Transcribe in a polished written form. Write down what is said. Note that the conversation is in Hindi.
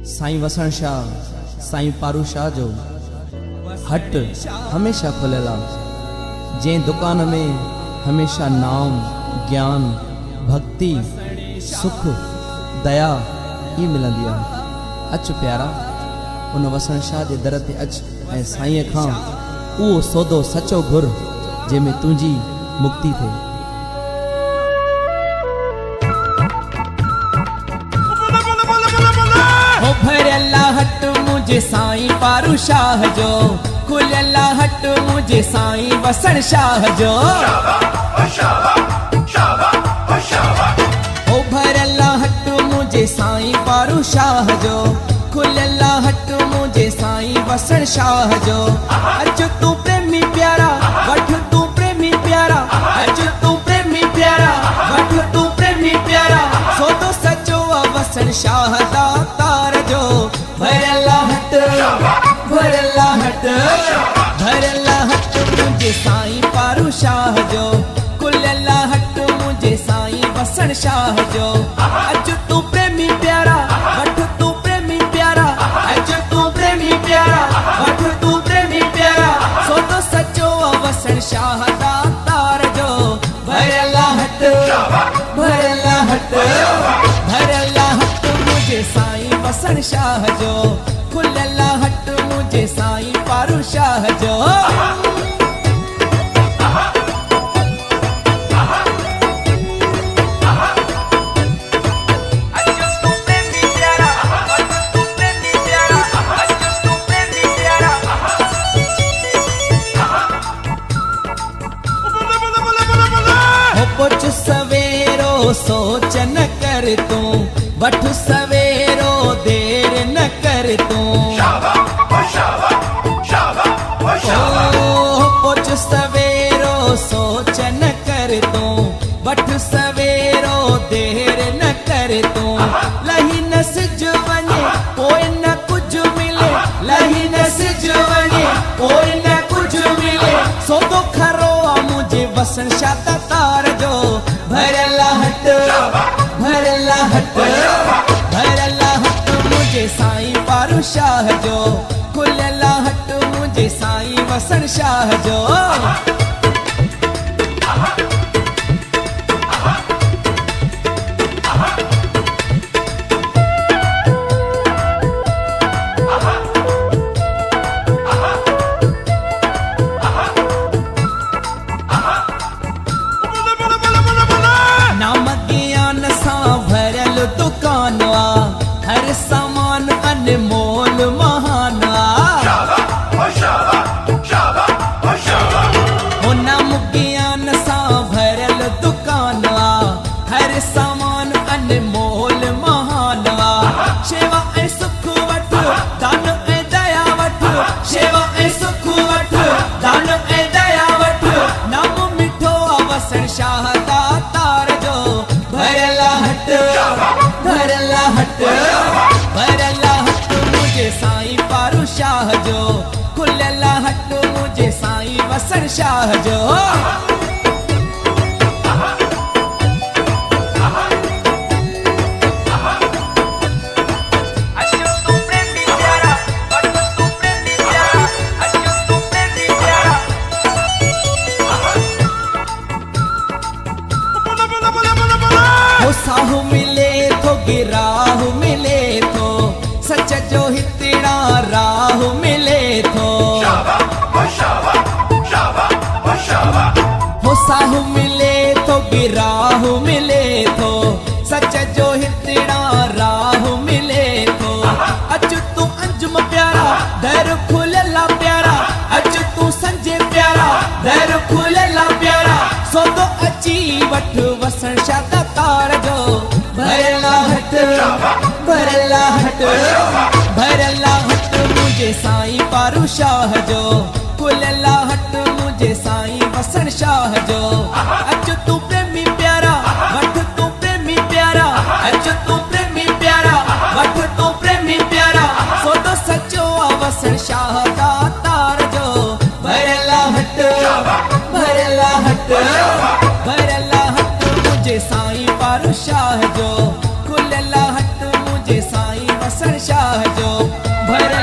साईं वसण शाह साईं पारू शाह जो हट हमेशा खुलियल आहे। जंहिं दुकान में हमेशा नाम ज्ञान भक्ति सुख दया ही मिलंदी आहे। अच प्यारा उन वसण शाह जे दर ते अच ऐं साईं खां उहो सौदो सचो घुर जंहिंमें तुंहिंजी मुक्ति थिए। भरियल हट मुझे साईं पारू शाह जो, खुलियल हट मुझे साईं वसण शाह जो। ओ भरियल हट मुझे साईं पारू शाह जो, खुलियल हट मुझे साईं वसण शाह जो। अच तू प्रेमी प्यारा वठ तू प्रेमी प्यारा, अच तू प्रेमी प्यारा वठ तू प्रेमी प्यारा। सौदो सचो वसण शाह दातार जो। भरियल हट भरियल हट भरियल हट मुझे साईं पारू शाह जो, खुलियल हट मुझे साईं वसण शाह जो। अच तू प्रेमी प्यारा वठ तू प्रेमी प्यारा, अच तू प्रेमी प्यारा वठ तू प्रेमी प्यारा। सौदो सचो वसण शाह दातार जो। भरियल हट भरियल हट भरियल हट मुझे साईं वसण शाह जो, खुलियल हट मुझे साईं पारू शाह जो। कुछ सवेरो सोच न कर तू, वठ सवेरो देर न कर तू। कुछ सवेरो सोच न कर तू, वठ सवेरो देर न कर तू। लही न सिज वञे पोइ न कुछ मिले, लही न सिज वञे पोइ न कुछ मिले। सौदो खरो आ मुझे वसण शाह दातार जो। भरियल हट भरियल हट भरियल हट मुझे साईं पारू शाह जो, खुलियल हट मुझे साईं वसण शाह जो। नाम ज्ञान सां भरियल दुकान आ, हर सामान अनमोल महान आ। ओ नाम ज्ञान सां भरियल दुकान आ, हर सामान अनमोल महान आ। शेवा ऐं सुख वठ दान ऐं दया वठ, शेवा ऐं सुख वठ दान ऐं दया वठ। नाम मिठो आ वसण शाह दातार जो। भरियल हट भरियल हट भरियल हट मुझे साईं पारू शाह जो, खुलियल हट मुझे साईं वसण शाह जो। साहू मिले थो गिराहू मिले थो, सच जो हितड़ा राहू मिले थो। हो साहू मिले थो गिराहू मिले थो, सच जो हितड़ा राहू मिले थो। अच तू अंजुम प्यारा दर खुलियल प्यारा, अच तू संजय प्यारा दर खुलियल प्यारा। सौदो अची वठ वसण शाह दातार जो। भरियल हट भरियल हट भरियल हट मुझे साईं पारू शाह जो, खुलियल हट मुझे साईं वसण शाह जो। अच तू प्रेमी प्यारा वठ तू प्रेमी प्यारा, अच तू प्रेमी प्यारा वठ तू प्रेमी प्यारा। सौदो सचो वसण शाह दातार जो। भरियल हट भरियल हट भरियल हट मुझे साईं पारू शाह जो, खुलियल हट मुझे साईं वसण शाह भर